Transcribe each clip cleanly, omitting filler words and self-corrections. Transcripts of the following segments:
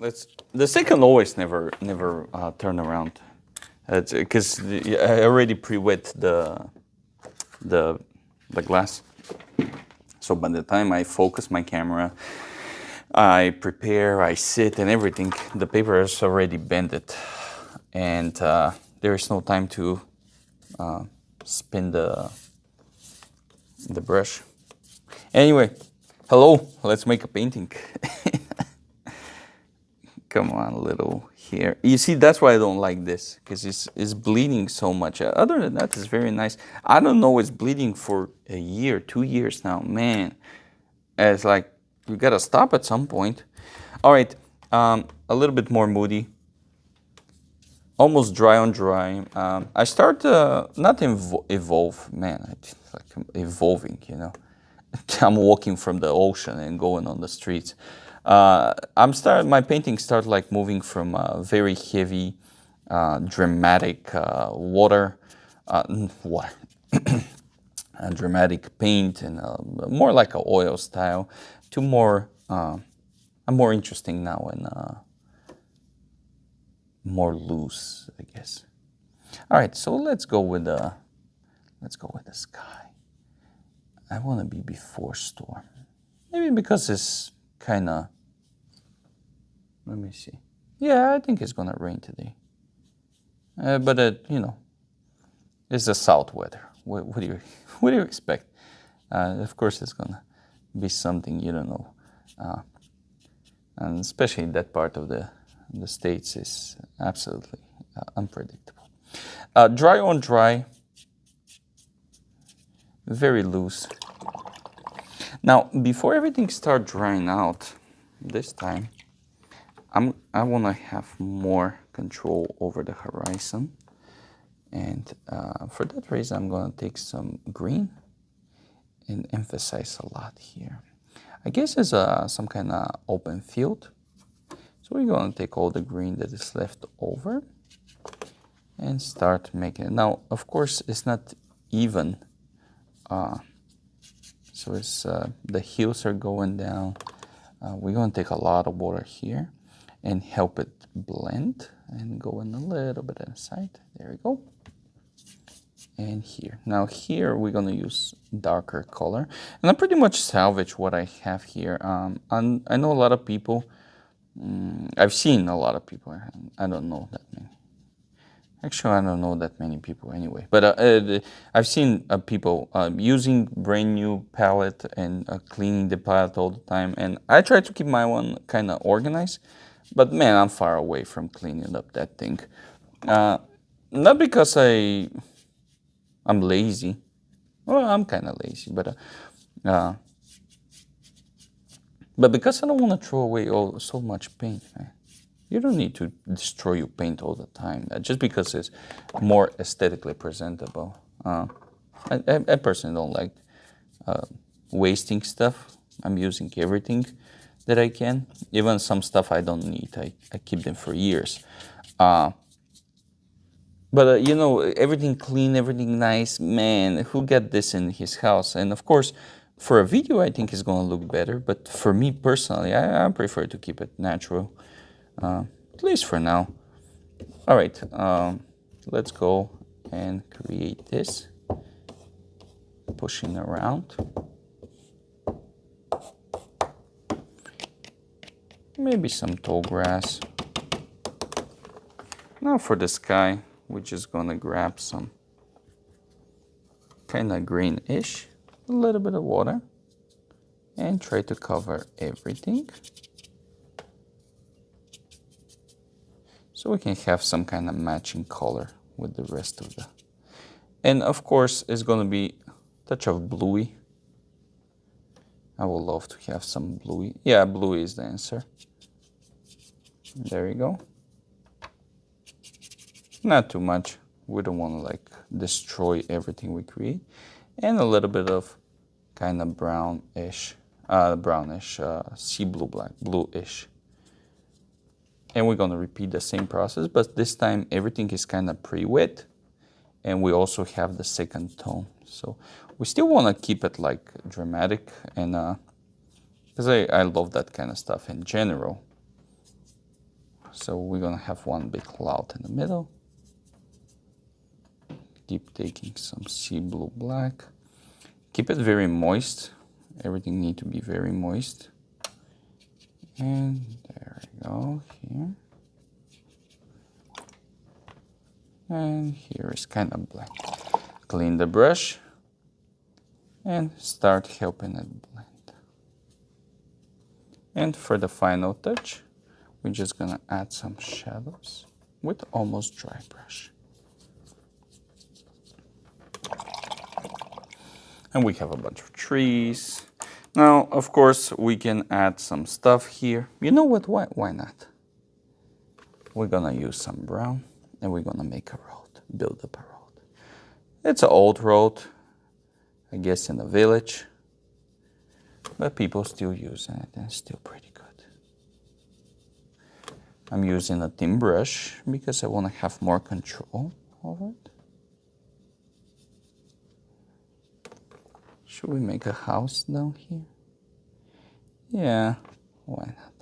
The second always never turn around. Because I already pre-wet the glass. So by the time I focus my camera, I prepare, I sit and everything, the paper is already bended. And there is no time to spin the brush. Anyway, hello, let's make a painting. Come on, little here. You see, that's why I don't like this, because it's bleeding so much. Other than that, it's very nice. I don't know, it's bleeding for a year, 2 years now. Man, it's like, you gotta stop at some point. All right, a little bit more moody. Almost dry on dry. I start not evolve, man, it's like evolving, you know. I'm walking from the ocean and going on the streets. My painting start like moving from very heavy, dramatic water, dramatic paint and more like a oil style to more, I'm more interesting now and more loose, I guess. All right, so let's go with the sky. I want to be before storm. Maybe because it's kind of, let me see. Yeah, I think it's going to rain today. But you know, it's the south weather. What do you expect? Of course, it's going to be something you don't know. And especially in that part of the States is absolutely unpredictable. Dry on dry. Very loose. Now, before everything starts drying out, this time, I want to have more control over the horizon. And for that reason, I'm going to take some green and emphasize a lot here. I guess it's some kind of open field. So we're going to take all the green that is left over and start making it. Now, of course, it's not even. So it's the hills are going down. We're going to take a lot of water here and help it blend and go in a little bit inside. There we go. And here. Now here we're going to use darker color. And I pretty much salvage what I have here. And I know a lot of people, I've seen a lot of people, I don't know that many. Actually, I don't know that many people anyway. But I've seen people using brand new palette and cleaning the palette all the time. And I try to keep my one kind of organized. But man, I'm far away from cleaning up that thing. Not because I'm lazy. Well, I'm kind of lazy, but because I don't want to throw away so much paint, man. You don't need to destroy your paint all the time, just because it's more aesthetically presentable. I personally don't like wasting stuff. I'm using everything that I can. Even some stuff I don't need, I keep them for years. But you know, everything clean, everything nice, man, who got this in his house? And of course, for a video, I think it's going to look better. But for me personally, I prefer to keep it natural. At least for now. All right, let's go and create this. Pushing around. Maybe some tall grass. Now for the sky, we're just gonna grab some kind of greenish, a little bit of water, and try to cover everything. So we can have some kind of matching color with the rest of the... And of course, it's going to be a touch of bluey. I would love to have some bluey. Yeah, bluey is the answer. There you go. Not too much. We don't want to like destroy everything we create. And a little bit of kind of brownish, sea blue, black, bluish. And we're going to repeat the same process, but this time everything is kind of pre-wet. And we also have the second tone. So we still want to keep it like dramatic, and because I love that kind of stuff in general. So we're gonna have one big cloud in the middle. Keep taking some sea blue black. Keep it very moist. Everything needs to be very moist. And there we go, here. And here is kind of black. Clean the brush and start helping it blend. And for the final touch, we're just gonna add some shadows with almost dry brush. And we have a bunch of trees. Now, of course, we can add some stuff here. You know what, why not? We're gonna use some brown and we're gonna make a road, build up a road. It's an old road, I guess in the village, but people still using it and it's still pretty good. I'm using a thin brush because I wanna have more control over it. Should we make a house down here? Yeah, why not?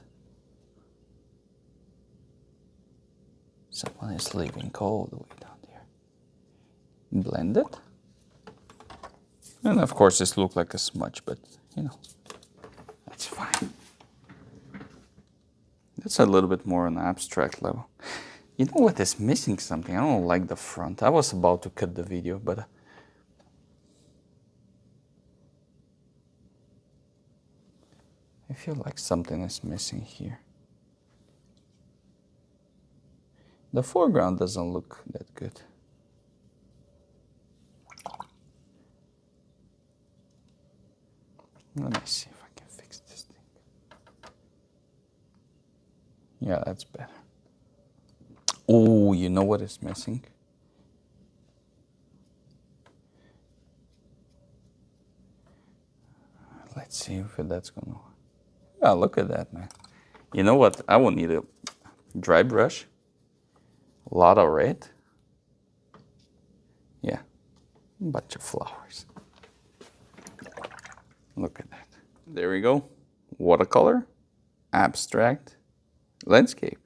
Someone is living all the way down there. Blend it. And of course this looks like a smudge, but you know, that's fine. That's a little bit more on an abstract level. You know what is missing something? I don't like the front. I was about to cut the video, but I feel like something is missing here. The foreground doesn't look that good. Let me see if I can fix this thing. Yeah, that's better. Oh, you know what is missing? Let's see if that's gonna work. Yeah, look at that, man. You know what? I will need a dry brush, a lot of red. Yeah, a bunch of flowers. Look at that. There we go. Watercolor, abstract, landscape.